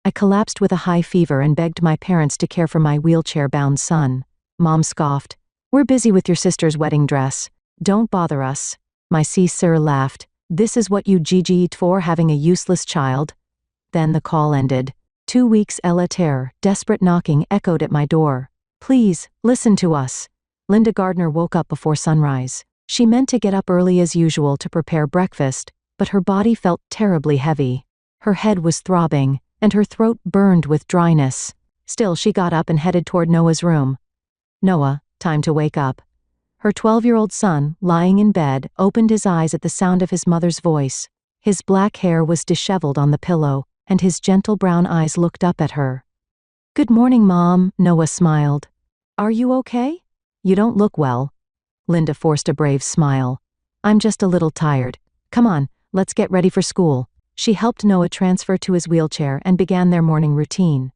I collapsed with a high fever and begged my parents to care for my wheelchair-bound son. Mom scoffed. We're busy with your sister's wedding dress. Don't bother us. My sister laughed. This is what you GG'd for, having a useless child? Then the call ended. 2 weeks later, desperate knocking echoed at my door. Please, listen to us. Linda Gardner woke up before sunrise. She meant to get up early as usual to prepare breakfast, but her body felt terribly heavy. Her head was throbbing, and her throat burned with dryness. Still, she got up and headed toward Noah's room. Noah, time to wake up. Her 12-year-old son, lying in bed, opened his eyes at the sound of his mother's voice. His black hair was disheveled on the pillow, and his gentle brown eyes looked up at her. Good morning, Mom, Noah smiled. Are you okay? You don't look well. Linda forced a brave smile. I'm just a little tired. Come on, let's get ready for school. She helped Noah transfer to his wheelchair and began their morning routine.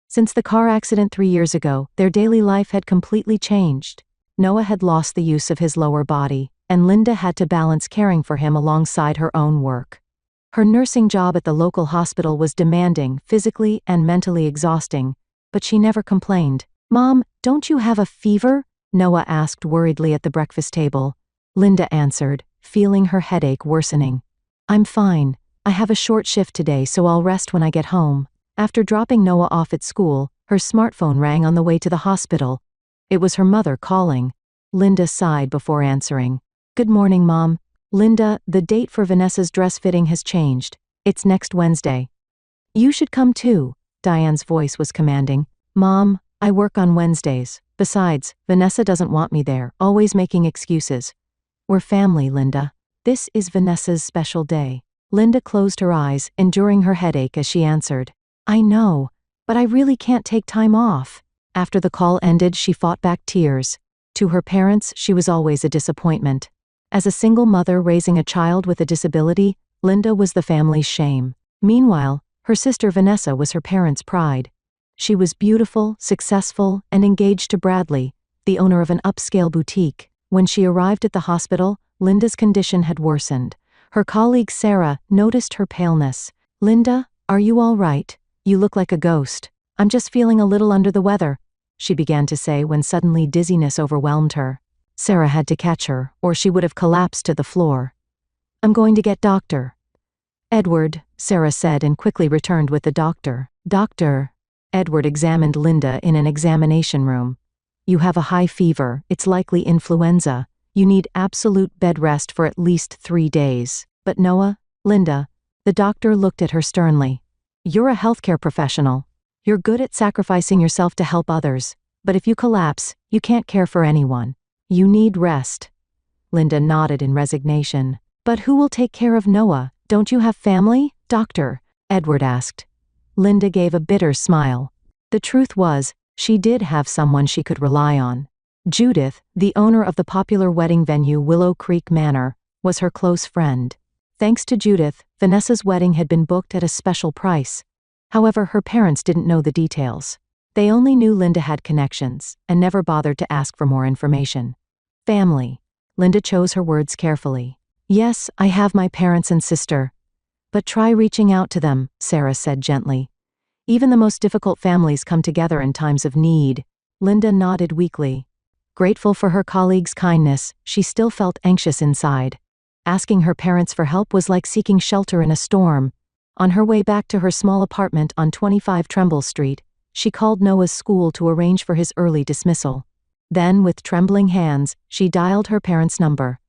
Since the car accident 3 years ago, their daily life had completely changed. Noah had lost the use of his lower body, and Linda had to balance caring for him alongside her own work. Her nursing job at the local hospital was demanding, physically and mentally exhausting, but she never complained. Mom, don't you have a fever? Noah asked worriedly at the breakfast table. Linda answered, feeling her headache worsening. I'm fine. I have a short shift today, so I'll rest when I get home. After dropping Noah off at school, her smartphone rang on the way to the hospital. It was her mother calling. Linda sighed before answering. Good morning, Mom. Linda, the date for Vanessa's dress fitting has changed. It's next Wednesday. You should come too, Diane's voice was commanding. Mom, I work on Wednesdays. Besides, Vanessa doesn't want me there, always making excuses. We're family, Linda. This is Vanessa's special day. Linda closed her eyes, enduring her headache as she answered. I know, but I really can't take time off. After the call ended, she fought back tears. To her parents, she was always a disappointment. As a single mother raising a child with a disability, Linda was the family's shame. Meanwhile, her sister Vanessa was her parents' pride. She was beautiful, successful, and engaged to Bradley, the owner of an upscale boutique. When she arrived at the hospital, Linda's condition had worsened. Her colleague Sarah noticed her paleness. Linda, are you all right? You look like a ghost. I'm just feeling a little under the weather, she began to say when suddenly dizziness overwhelmed her. Sarah had to catch her, or she would have collapsed to the floor. I'm going to get Dr. Edward, Sarah said and quickly returned with the doctor. Doctor. Edward examined Linda in an examination room. You have a high fever, it's likely influenza. You need absolute bed rest for at least 3 days. But Noah, Linda, the doctor looked at her sternly. You're a healthcare professional. You're good at sacrificing yourself to help others, but if you collapse, you can't care for anyone. You need rest. Linda nodded in resignation. But who will take care of Noah? Don't you have family, doctor? Edward asked. Linda gave a bitter smile. The truth was, she did have someone she could rely on. Judith, the owner of the popular wedding venue Willow Creek Manor, was her close friend. Thanks to Judith, Vanessa's wedding had been booked at a special price. However, her parents didn't know the details. They only knew Linda had connections, and never bothered to ask for more information. Family. Linda chose her words carefully. Yes, I have my parents and sister. But try reaching out to them, Sarah said gently. Even the most difficult families come together in times of need. Linda nodded weakly. Grateful for her colleague's kindness, she still felt anxious inside. Asking her parents for help was like seeking shelter in a storm. On her way back to her small apartment on 25 Tremble Street, she called Noah's school to arrange for his early dismissal. Then, with trembling hands, she dialed her parents' number.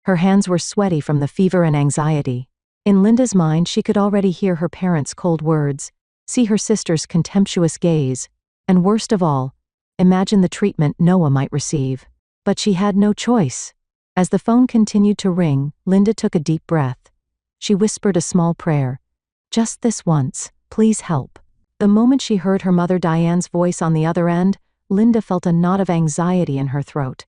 Her hands were sweaty from the fever and anxiety. In Linda's mind, she could already hear her parents' cold words, see her sister's contemptuous gaze, and worst of all, imagine the treatment Noah might receive. But she had no choice. As the phone continued to ring, Linda took a deep breath. She whispered a small prayer. Just this once, please help. The moment she heard her mother Diane's voice on the other end, Linda felt a knot of anxiety in her throat.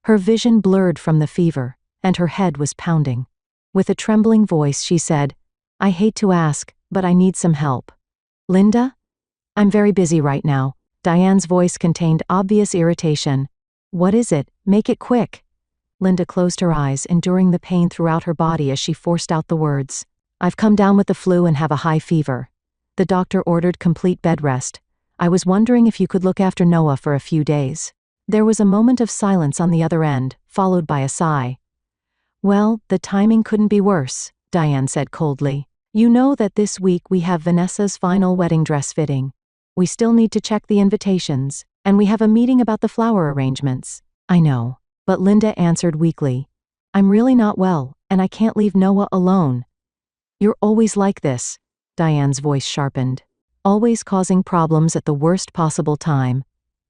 Her vision blurred from the fever, and her head was pounding. With a trembling voice, she said, I hate to ask, but I need some help. Linda? I'm very busy right now. Diane's voice contained obvious irritation. What is it? Make it quick. Linda closed her eyes, enduring the pain throughout her body as she forced out the words. I've come down with the flu and have a high fever. The doctor ordered complete bed rest. I was wondering if you could look after Noah for a few days. There was a moment of silence on the other end, followed by a sigh. Well, the timing couldn't be worse, Diane said coldly. You know that this week we have Vanessa's final wedding dress fitting. We still need to check the invitations, and we have a meeting about the flower arrangements. I know, but Linda answered weakly. I'm really not well, and I can't leave Noah alone. You're always like this, Diane's voice sharpened. Always causing problems at the worst possible time.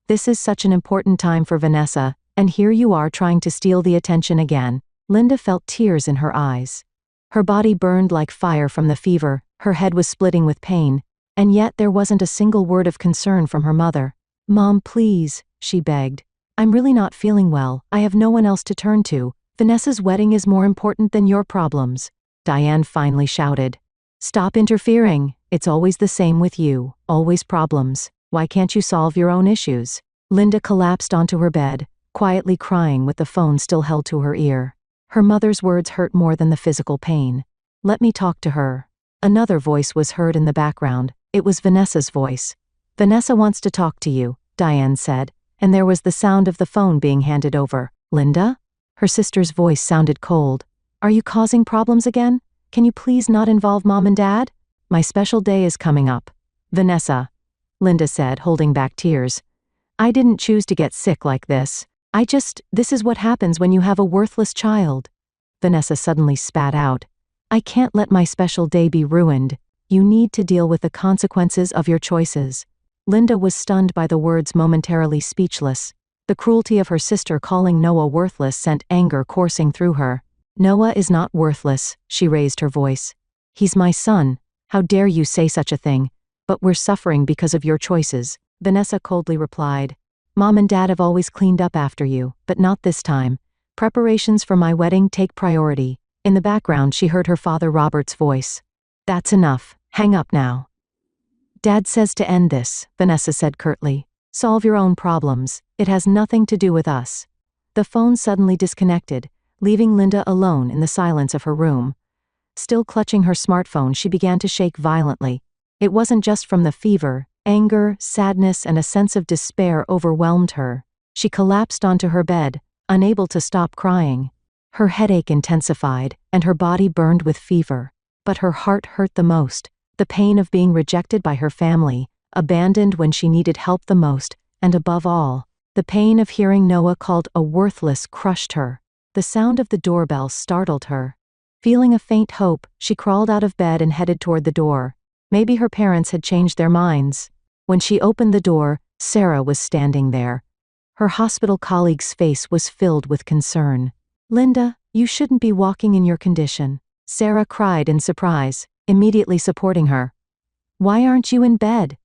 This is such an important time for Vanessa, and here you are trying to steal the attention again. Linda felt tears in her eyes. Her body burned like fire from the fever, her head was splitting with pain, and yet there wasn't a single word of concern from her mother. Mom, please, she begged. I'm really not feeling well, I have no one else to turn to. Vanessa's wedding is more important than your problems. Diane finally shouted. Stop interfering, it's always the same with you, always problems. Why can't you solve your own issues? Linda collapsed onto her bed, quietly crying with the phone still held to her ear. Her mother's words hurt more than the physical pain. Let me talk to her. Another voice was heard in the background. It was Vanessa's voice. Vanessa wants to talk to you, Diane said, and there was the sound of the phone being handed over. Linda? Her sister's voice sounded cold. Are you causing problems again? Can you please not involve Mom and Dad? My special day is coming up. Vanessa, Linda said, holding back tears. I didn't choose to get sick like this. This is what happens when you have a worthless child. Vanessa suddenly spat out. I can't let my special day be ruined. You need to deal with the consequences of your choices. Linda was stunned by the words, momentarily speechless. The cruelty of her sister calling Noah worthless sent anger coursing through her. Noah is not worthless, she raised her voice. He's my son. How dare you say such a thing? But we're suffering because of your choices, Vanessa coldly replied. Mom and Dad have always cleaned up after you, but not this time. Preparations for my wedding take priority. In the background she heard her father Robert's voice. That's enough, hang up now. Dad says to end this, Vanessa said curtly. Solve your own problems, it has nothing to do with us. The phone suddenly disconnected, leaving Linda alone in the silence of her room. Still clutching her smartphone, she began to shake violently. It wasn't just from the fever. Anger, sadness, and a sense of despair overwhelmed her. She collapsed onto her bed, unable to stop crying. Her headache intensified, and her body burned with fever. But her heart hurt the most. The pain of being rejected by her family, abandoned when she needed help the most, and above all, the pain of hearing Noah called a worthless crushed her. The sound of the doorbell startled her. Feeling a faint hope, she crawled out of bed and headed toward the door. Maybe her parents had changed their minds. When she opened the door, Sarah was standing there. Her hospital colleague's face was filled with concern. Linda, you shouldn't be walking in your condition. Sarah cried in surprise, immediately supporting her. Why aren't you in bed?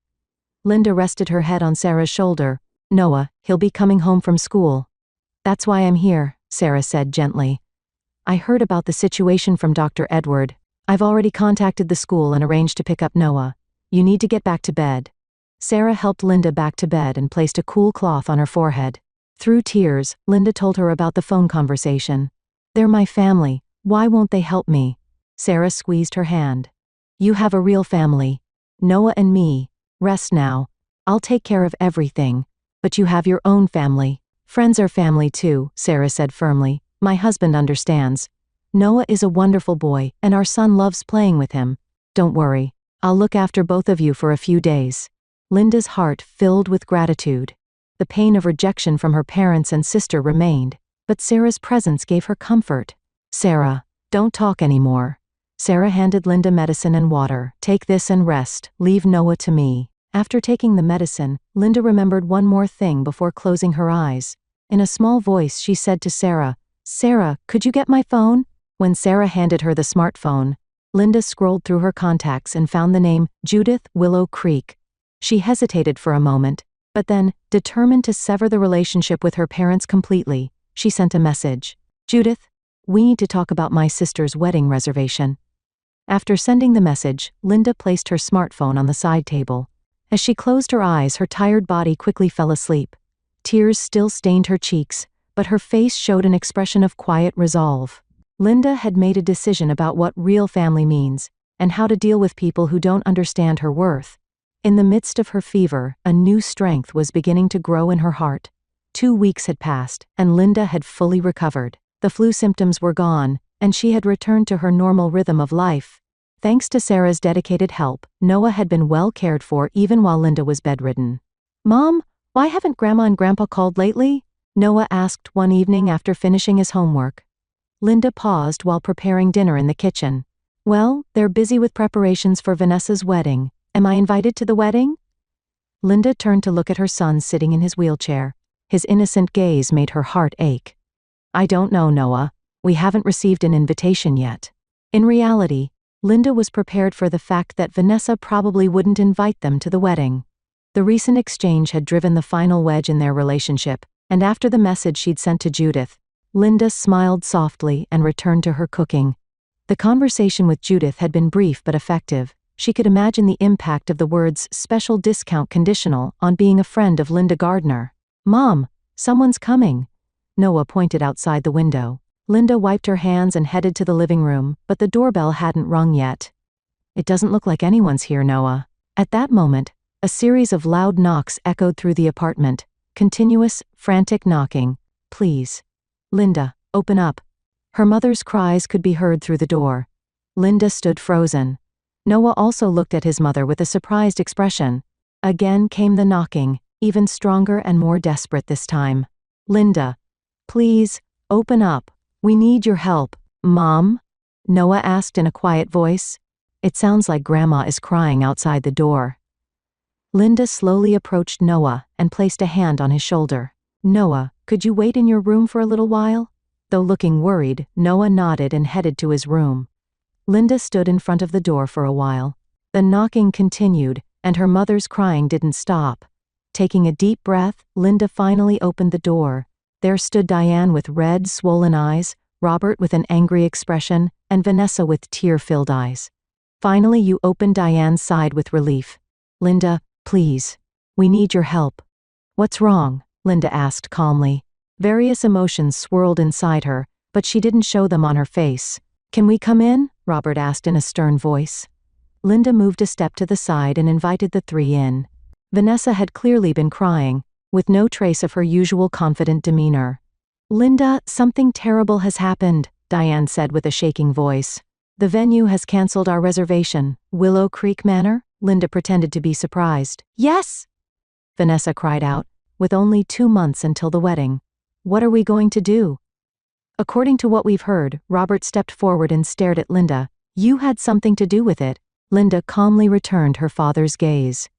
Linda rested her head on Sarah's shoulder. Noah, he'll be coming home from school. That's why I'm here, Sarah said gently. I heard about the situation from Dr. Edward. I've already contacted the school and arranged to pick up Noah. You need to get back to bed. Sarah helped Linda back to bed and placed a cool cloth on her forehead. Through tears, Linda told her about the phone conversation. They're my family. Why won't they help me? Sarah squeezed her hand. You have a real family. Noah and me. Rest now. I'll take care of everything. But you have your own family. Friends are family too, Sarah said firmly. My husband understands. Noah is a wonderful boy, and our son loves playing with him. Don't worry. I'll look after both of you for a few days. Linda's heart filled with gratitude. The pain of rejection from her parents and sister remained, but Sarah's presence gave her comfort. Sarah, don't talk anymore. Sarah handed Linda medicine and water. Take this and rest. Leave Noah to me. After taking the medicine, Linda remembered one more thing before closing her eyes. In a small voice she said to Sarah, Sarah, could you get my phone? When Sarah handed her the smartphone, Linda scrolled through her contacts and found the name Judith Willow Creek. She hesitated for a moment, but then, determined to sever the relationship with her parents completely, she sent a message. Judith, we need to talk about my sister's wedding reservation. After sending the message, Linda placed her smartphone on the side table. As she closed her eyes, her tired body quickly fell asleep. Tears still stained her cheeks, but her face showed an expression of quiet resolve. Linda had made a decision about what real family means, and how to deal with people who don't understand her worth. In the midst of her fever, a new strength was beginning to grow in her heart. 2 weeks had passed, and Linda had fully recovered. The flu symptoms were gone, and she had returned to her normal rhythm of life. Thanks to Sarah's dedicated help, Noah had been well cared for even while Linda was bedridden. "Mom, why haven't Grandma and Grandpa called lately?" Noah asked one evening after finishing his homework. Linda paused while preparing dinner in the kitchen. "Well, they're busy with preparations for Vanessa's wedding. Am I invited to the wedding?" Linda turned to look at her son sitting in his wheelchair. His innocent gaze made her heart ache. "I don't know, Noah. We haven't received an invitation yet." In reality, Linda was prepared for the fact that Vanessa probably wouldn't invite them to the wedding. The recent exchange had driven the final wedge in their relationship, and after the message she'd sent to Judith, Linda smiled softly and returned to her cooking. The conversation with Judith had been brief but effective. She could imagine the impact of the words "special discount conditional" on being a friend of Linda Gardner. "Mom, someone's coming." Noah pointed outside the window. Linda wiped her hands and headed to the living room, but the doorbell hadn't rung yet. "It doesn't look like anyone's here, Noah." At that moment, a series of loud knocks echoed through the apartment. Continuous, frantic knocking. "Please. Linda, open up." Her mother's cries could be heard through the door. Linda stood frozen. Noah also looked at his mother with a surprised expression. Again came the knocking, even stronger and more desperate this time. "Linda, please, open up. We need your help." "Mom?" Noah asked in a quiet voice. "It sounds like Grandma is crying outside the door." Linda slowly approached Noah and placed a hand on his shoulder. "Noah, could you wait in your room for a little while?" Though looking worried, Noah nodded and headed to his room. Linda stood in front of the door for a while. The knocking continued, and her mother's crying didn't stop. Taking a deep breath, Linda finally opened the door. There stood Diane with red, swollen eyes, Robert with an angry expression, and Vanessa with tear-filled eyes. Finally, you opened Diane's side with relief. "Linda, please. We need your help." "What's wrong?" Linda asked calmly. Various emotions swirled inside her, but she didn't show them on her face. "Can we come in?" Robert asked in a stern voice. Linda moved a step to the side and invited the three in. Vanessa had clearly been crying, with no trace of her usual confident demeanor. "Linda, something terrible has happened," Diane said with a shaking voice. "The venue has canceled our reservation." "Willow Creek Manor?" Linda pretended to be surprised. "Yes!" Vanessa cried out, "with only 2 months until the wedding. What are we going to do?" "According to what we've heard," Robert stepped forward and stared at Linda. "You had something to do with it." Linda calmly returned her father's gaze.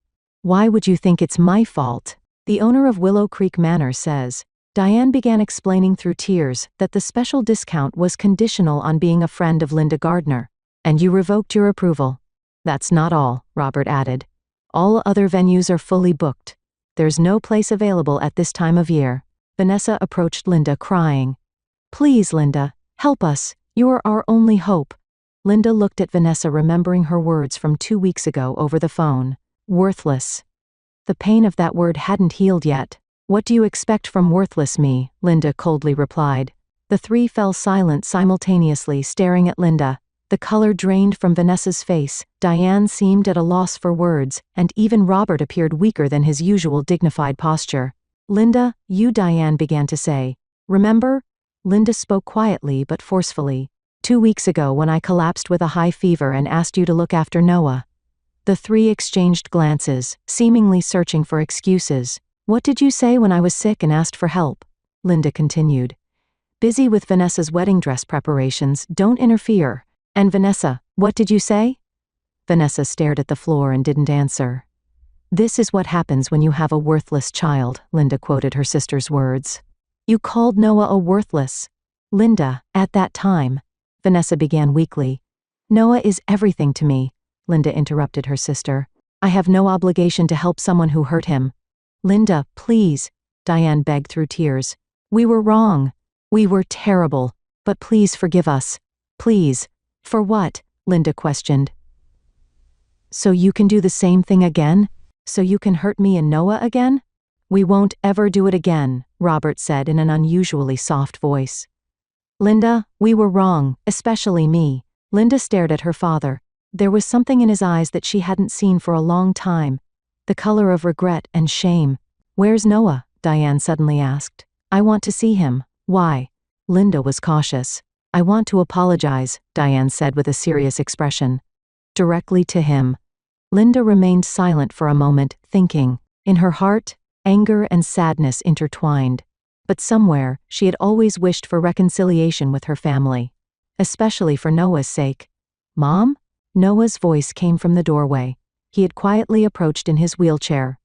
"Why would you think it's my fault?" "The owner of Willow Creek Manor says," Diane began explaining through tears, "that the special discount was conditional on being a friend of Linda Gardner. And you revoked your approval." "That's not all," Robert added. "All other venues are fully booked. There's no place available at this time of year." Vanessa approached Linda crying. "Please, Linda, help us. You're our only hope." Linda looked at Vanessa, remembering her words from 2 weeks ago over the phone. Worthless. The pain of that word hadn't healed yet. "What do you expect from worthless me?" Linda coldly replied. The three fell silent simultaneously, staring at Linda. The color drained from Vanessa's face, Diane seemed at a loss for words, and even Robert appeared weaker than his usual dignified posture. "Linda, you," Diane began to say. "Remember?" Linda spoke quietly but forcefully. 2 weeks ago when I collapsed with a high fever and asked you to look after Noah." The three exchanged glances, seemingly searching for excuses. "What did you say when I was sick and asked for help?" Linda continued. "Busy with Vanessa's wedding dress preparations, don't interfere." "And Vanessa, what did you say?" Vanessa stared at the floor and didn't answer. "This is what happens when you have a worthless child," Linda quoted her sister's words. "You called Noah a worthless." "Linda, at that time," Vanessa began weakly. "Noah is everything to me," Linda interrupted her sister. "I have no obligation to help someone who hurt him." "Linda, please," Diane begged through tears. "We were wrong. We were terrible. But please forgive us. Please." "For what?" Linda questioned. "So you can do the same thing again? So you can hurt me and Noah again?" "We won't ever do it again," Robert said in an unusually soft voice. "Linda, we were wrong, especially me." Linda stared at her father. There was something in his eyes that she hadn't seen for a long time, the color of regret and shame. "Where's Noah?" Diane suddenly asked. "I want to see him." "Why?" Linda was cautious. "I want to apologize," Diane said with a serious expression. "Directly to him." Linda remained silent for a moment, thinking. In her heart, anger and sadness intertwined. But somewhere, she had always wished for reconciliation with her family. Especially for Noah's sake. "Mom?" Noah's voice came from the doorway. He had quietly approached in his wheelchair.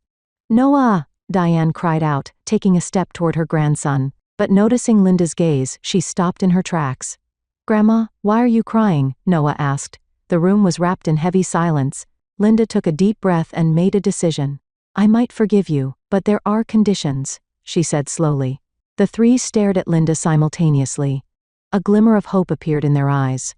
"Noah!" Diane cried out, taking a step toward her grandson. But noticing Linda's gaze, she stopped in her tracks. "Grandma, why are you crying?" Noah asked. The room was wrapped in heavy silence. Linda took a deep breath and made a decision. "I might forgive you, but there are conditions," she said slowly. The three stared at Linda simultaneously. A glimmer of hope appeared in their eyes.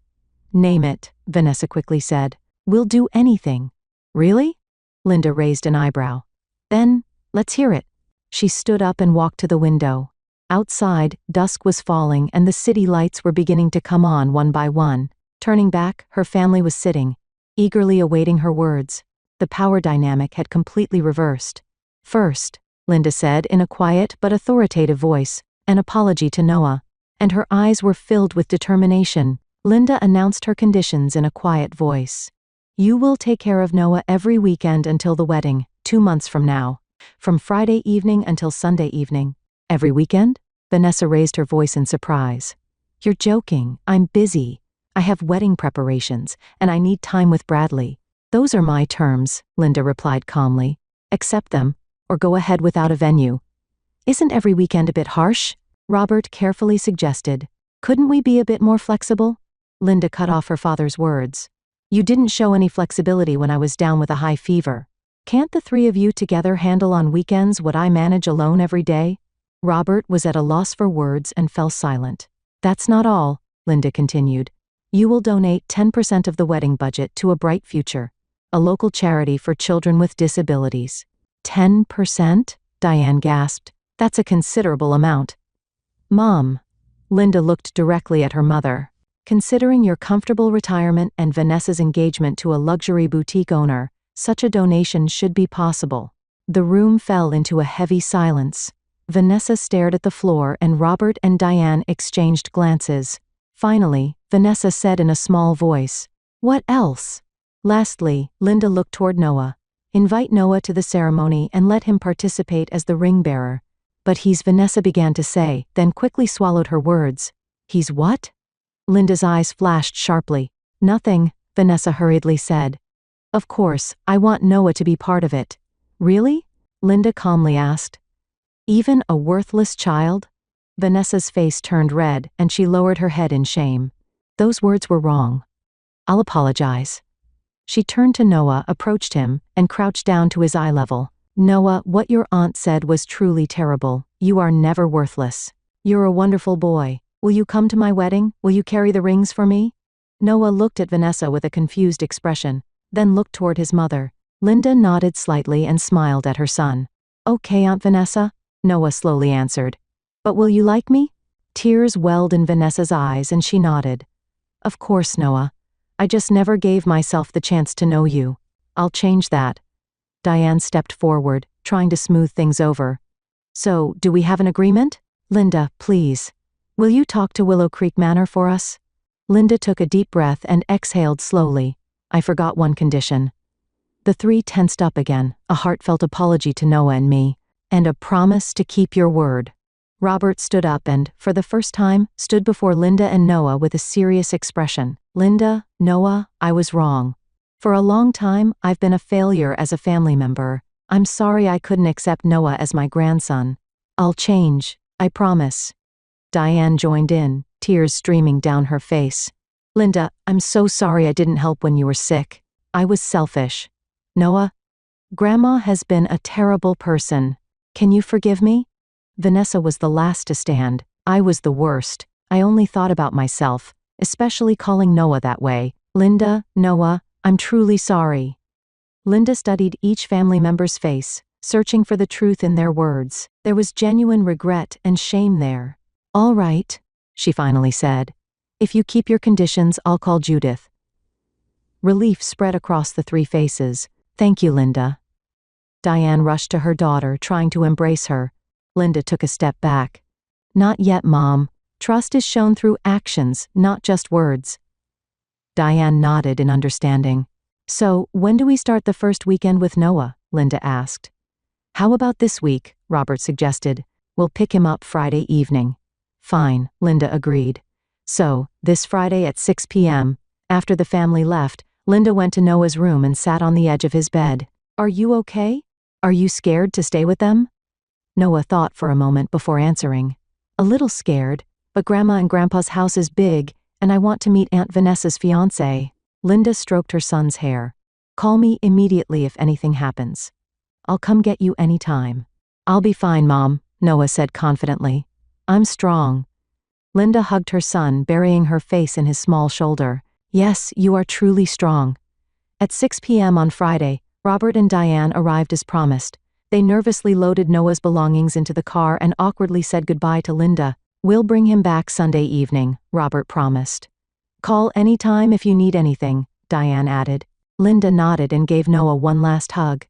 "Name it," Vanessa quickly said. "We'll do anything." "Really?" Linda raised an eyebrow. "Then, let's hear it." She stood up and walked to the window. Outside, dusk was falling and the city lights were beginning to come on one by one. Turning back, her family was sitting, eagerly awaiting her words. The power dynamic had completely reversed. "First," Linda said in a quiet but authoritative voice, "an apology to Noah." And her eyes were filled with determination. Linda announced her conditions in a quiet voice. "You will take care of Noah every weekend until the wedding, 2 months from now. From Friday evening until Sunday evening." "Every weekend?" Vanessa raised her voice in surprise. "You're joking. I'm busy. I have wedding preparations, and I need time with Bradley." "Those are my terms," Linda replied calmly. "Accept them, or go ahead without a venue." "Isn't every weekend a bit harsh?" Robert carefully suggested. "Couldn't we be a bit more flexible?" Linda cut off her father's words. "You didn't show any flexibility when I was down with a high fever. Can't the three of you together handle on weekends what I manage alone every day?" Robert was at a loss for words and fell silent. "That's not all," Linda continued. "You will donate 10% of the wedding budget to A Bright Future, a local charity for children with disabilities." 10%? Diane gasped. "That's a considerable amount." "Mom." Linda looked directly at her mother. "Considering your comfortable retirement and Vanessa's engagement to a luxury boutique owner, such a donation should be possible." The room fell into a heavy silence. Vanessa stared at the floor and Robert and Diane exchanged glances. Finally, Vanessa said in a small voice, "What else?" Lastly, Linda looked toward Noah. "Invite Noah to the ceremony and let him participate as the ring bearer." "But he's," Vanessa began to say, then quickly swallowed her words. "He's what?" Linda's eyes flashed sharply. "Nothing," Vanessa hurriedly said. "Of course, I want Noah to be part of it." "Really?" Linda calmly asked. "Even a worthless child?" Vanessa's face turned red, and she lowered her head in shame. "Those words were wrong. I'll apologize." She turned to Noah, approached him, and crouched down to his eye level. "Noah, what your aunt said was truly terrible. You are never worthless. You're a wonderful boy. Will you come to my wedding? Will you carry the rings for me?" Noah looked at Vanessa with a confused expression, then looked toward his mother. Linda nodded slightly and smiled at her son. "Okay, Aunt Vanessa," Noah slowly answered. "But will you like me?" Tears welled in Vanessa's eyes and she nodded. "Of course, Noah. I just never gave myself the chance to know you. I'll change that." Diane stepped forward, trying to smooth things over. "So, do we have an agreement?" "Linda, please. Will you talk to Willow Creek Manor for us?" Linda took a deep breath and exhaled slowly. "I forgot one condition." The three tensed up again, a heartfelt apology to Noah and me. "And a promise to keep your word." Robert stood up and, for the first time, stood before Linda and Noah with a serious expression. "Linda, Noah, I was wrong. For a long time, I've been a failure as a family member. I'm sorry I couldn't accept Noah as my grandson. I'll change, I promise." Diane joined in, tears streaming down her face. "Linda, I'm so sorry I didn't help when you were sick. I was selfish. Noah, Grandma has been a terrible person. Can you forgive me?" Vanessa was the last to stand. "I was the worst. I only thought about myself, especially calling Noah that way. Linda, Noah, I'm truly sorry." Linda studied each family member's face, searching for the truth in their words. There was genuine regret and shame there. "All right," she finally said. "If you keep your conditions, I'll call Judith." Relief spread across the three faces. "Thank you, Linda." Diane rushed to her daughter, trying to embrace her. Linda took a step back. "Not yet, Mom. Trust is shown through actions, not just words." Diane nodded in understanding. "So, when do we start the first weekend with Noah?" Linda asked. "How about this week?" Robert suggested. "We'll pick him up Friday evening." "Fine," Linda agreed. So, this Friday at 6 p.m., after the family left, Linda went to Noah's room and sat on the edge of his bed. "Are you okay? Are you scared to stay with them?" Noah thought for a moment before answering. "A little scared, but Grandma and Grandpa's house is big, and I want to meet Aunt Vanessa's fiancé." Linda stroked her son's hair. "Call me immediately if anything happens. I'll come get you anytime." "I'll be fine, Mom," Noah said confidently. "I'm strong." Linda hugged her son, burying her face in his small shoulder. "Yes, you are truly strong." At 6 p.m. on Friday, Robert and Diane arrived as promised. They nervously loaded Noah's belongings into the car and awkwardly said goodbye to Linda. "We'll bring him back Sunday evening," Robert promised. "Call anytime if you need anything," Diane added. Linda nodded and gave Noah one last hug.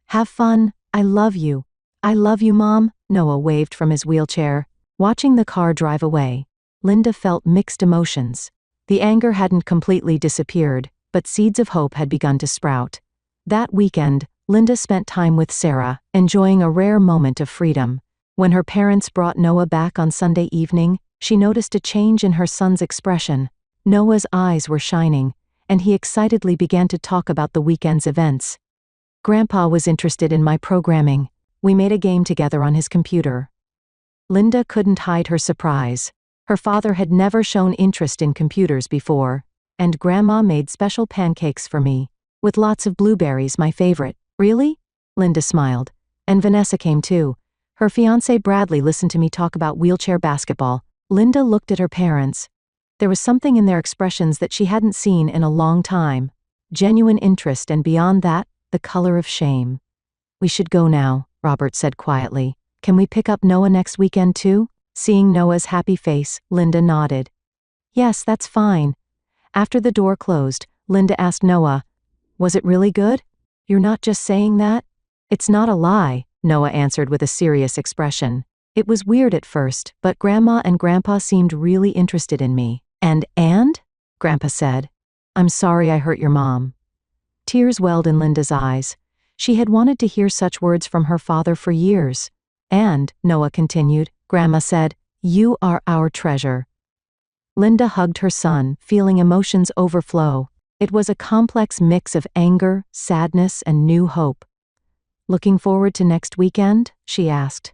"Have fun. I love you." "I love you, Mom," Noah waved from his wheelchair. Watching the car drive away, Linda felt mixed emotions. The anger hadn't completely disappeared, but seeds of hope had begun to sprout. That weekend, Linda spent time with Sarah, enjoying a rare moment of freedom. When her parents brought Noah back on Sunday evening, she noticed a change in her son's expression. Noah's eyes were shining, and he excitedly began to talk about the weekend's events. "Grandpa was interested in my programming. We made a game together on his computer." Linda couldn't hide her surprise. Her father had never shown interest in computers before, and Grandma made special pancakes for me, with lots of blueberries, my favorite. "Really?" Linda smiled. "And Vanessa came too. Her fiancé Bradley listened to me talk about wheelchair basketball." Linda looked at her parents. There was something in their expressions that she hadn't seen in a long time. Genuine interest, and beyond that, the color of shame. "We should go now," Robert said quietly. "Can we pick up Noah next weekend too?" Seeing Noah's happy face, Linda nodded. "Yes, that's fine." After the door closed, Linda asked Noah, "Was it really good? You're not just saying that?" "It's not a lie," Noah answered with a serious expression. "It was weird at first, but Grandma and Grandpa seemed really interested in me." And, Grandpa said, "I'm sorry I hurt your mom." Tears welled in Linda's eyes. She had wanted to hear such words from her father for years. "And," Noah continued, "Grandma said, 'You are our treasure.'" Linda hugged her son, feeling emotions overflow. It was a complex mix of anger, sadness, and new hope. "Looking forward to next weekend?" she asked.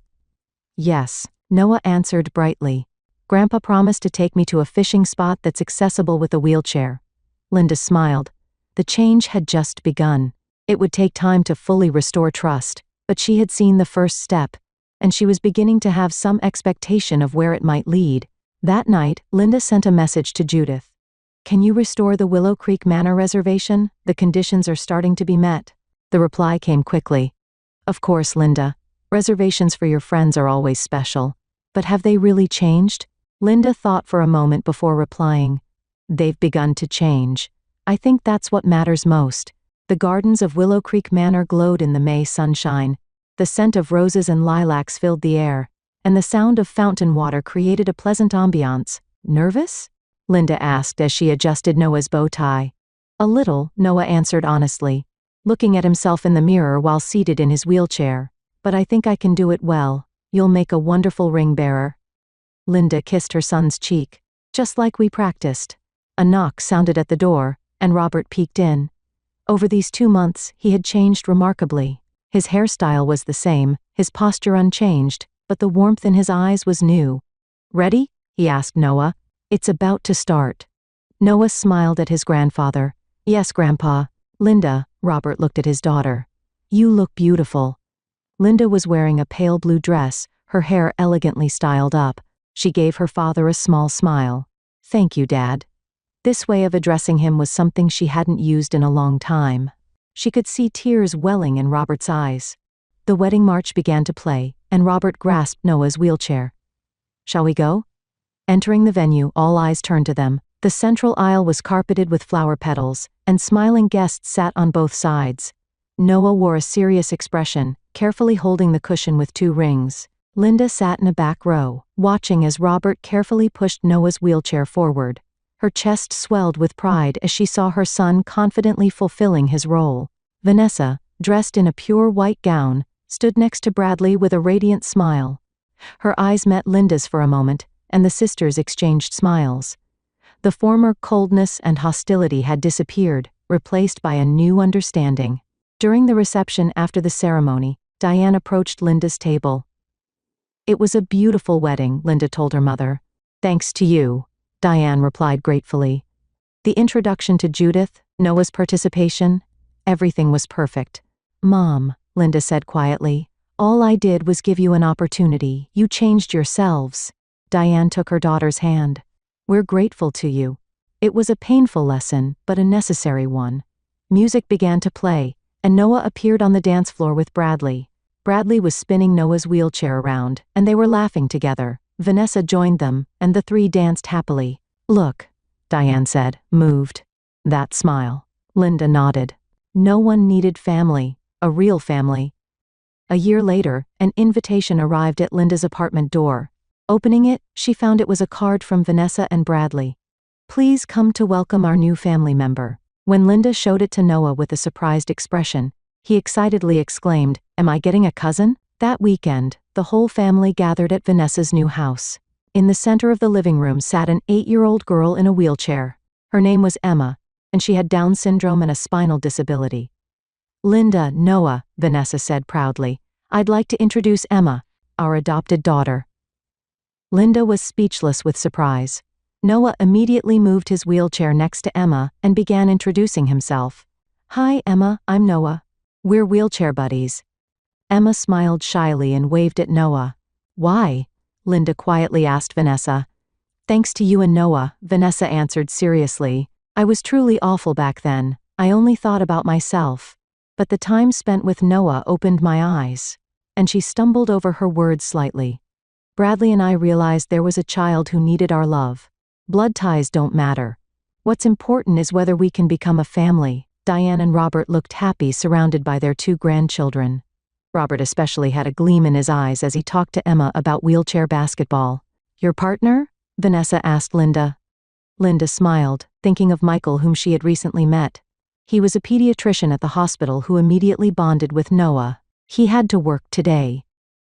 "Yes," Noah answered brightly. "Grandpa promised to take me to a fishing spot that's accessible with a wheelchair." Linda smiled. The change had just begun. It would take time to fully restore trust, but she had seen the first step, and she was beginning to have some expectation of where it might lead. That night, Linda sent a message to Judith. "Can you restore the Willow Creek Manor reservation? The conditions are starting to be met." The reply came quickly. "Of course, Linda. Reservations for your friends are always special. But have they really changed?" Linda thought for a moment before replying. "They've begun to change. I think that's what matters most." The gardens of Willow Creek Manor glowed in the May sunshine. The scent of roses and lilacs filled the air, and the sound of fountain water created a pleasant ambiance. "Nervous?" Linda asked as she adjusted Noah's bow tie. "A little," Noah answered honestly, looking at himself in the mirror while seated in his wheelchair. "But I think I can do it well. You'll make a wonderful ring bearer." Linda kissed her son's cheek. "Just like we practiced." A knock sounded at the door, and Robert peeked in. Over these 2 months, he had changed remarkably. His hairstyle was the same, his posture unchanged, but the warmth in his eyes was new. "Ready?" he asked Noah. "It's about to start." Noah smiled at his grandfather. "Yes, Grandpa." "Linda," Robert looked at his daughter. "You look beautiful." Linda was wearing a pale blue dress, her hair elegantly styled up. She gave her father a small smile. "Thank you, Dad." This way of addressing him was something she hadn't used in a long time. She could see tears welling in Robert's eyes. The wedding march began to play, and Robert grasped Noah's wheelchair. "Shall we go?" Entering the venue, all eyes turned to them. The central aisle was carpeted with flower petals, and smiling guests sat on both sides. Noah wore a serious expression, carefully holding the cushion with 2 rings. Linda sat in a back row, watching as Robert carefully pushed Noah's wheelchair forward. Her chest swelled with pride as she saw her son confidently fulfilling his role. Vanessa, dressed in a pure white gown, stood next to Bradley with a radiant smile. Her eyes met Linda's for a moment, and the sisters exchanged smiles. The former coldness and hostility had disappeared, replaced by a new understanding. During the reception after the ceremony, Diane approached Linda's table. "It was a beautiful wedding," Linda told her mother. "Thanks to you," Diane replied gratefully. The introduction to Judith, Noah's participation, everything was perfect. "Mom," Linda said quietly, "all I did was give you an opportunity. You changed yourselves." Diane took her daughter's hand. "We're grateful to you. It was a painful lesson, but a necessary one." Music began to play, and Noah appeared on the dance floor with Bradley. Bradley was spinning Noah's wheelchair around, and they were laughing together. Vanessa joined them, and the 3 danced happily. "Look," Diane said, moved. "That smile." Linda nodded. No one needed family, a real family. A year later, an invitation arrived at Linda's apartment door. Opening it, she found it was a card from Vanessa and Bradley. "Please come to welcome our new family member." When Linda showed it to Noah with a surprised expression, he excitedly exclaimed, "Am I getting a cousin?" That weekend, the whole family gathered at Vanessa's new house. In the center of the living room sat an 8-year-old girl in a wheelchair. Her name was Emma, and she had Down syndrome and a spinal disability. "Linda, Noah," Vanessa said proudly, "I'd like to introduce Emma, our adopted daughter." Linda was speechless with surprise. Noah immediately moved his wheelchair next to Emma and began introducing himself. "Hi, Emma, I'm Noah. We're wheelchair buddies." Emma smiled shyly and waved at Noah. "Why?" Linda quietly asked Vanessa. "Thanks to you and Noah," Vanessa answered seriously. "I was truly awful back then. I only thought about myself. But the time spent with Noah opened my eyes." And she stumbled over her words slightly. "Bradley and I realized there was a child who needed our love. Blood ties don't matter. What's important is whether we can become a family." Diane and Robert looked happy surrounded by their 2 grandchildren. Robert especially had a gleam in his eyes as he talked to Emma about wheelchair basketball. "Your partner?" Vanessa asked Linda. Linda smiled, thinking of Michael, whom she had recently met. He was a pediatrician at the hospital who immediately bonded with Noah. "He had to work today.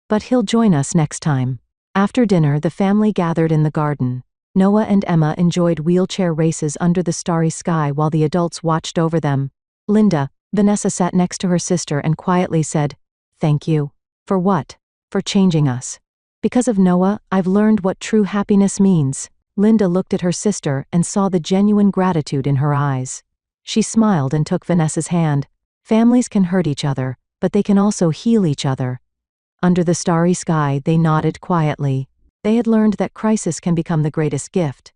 But he'll join us next time." After dinner, the family gathered in the garden. Noah and Emma enjoyed wheelchair races under the starry sky while the adults watched over them. Vanessa sat next to her sister and quietly said, "Thank you." "For what?" "For changing us. Because of Noah, I've learned what true happiness means." Linda looked at her sister and saw the genuine gratitude in her eyes. She smiled and took Vanessa's hand. "Families can hurt each other, but they can also heal each other." Under the starry sky, they nodded quietly. They had learned that crisis can become the greatest gift.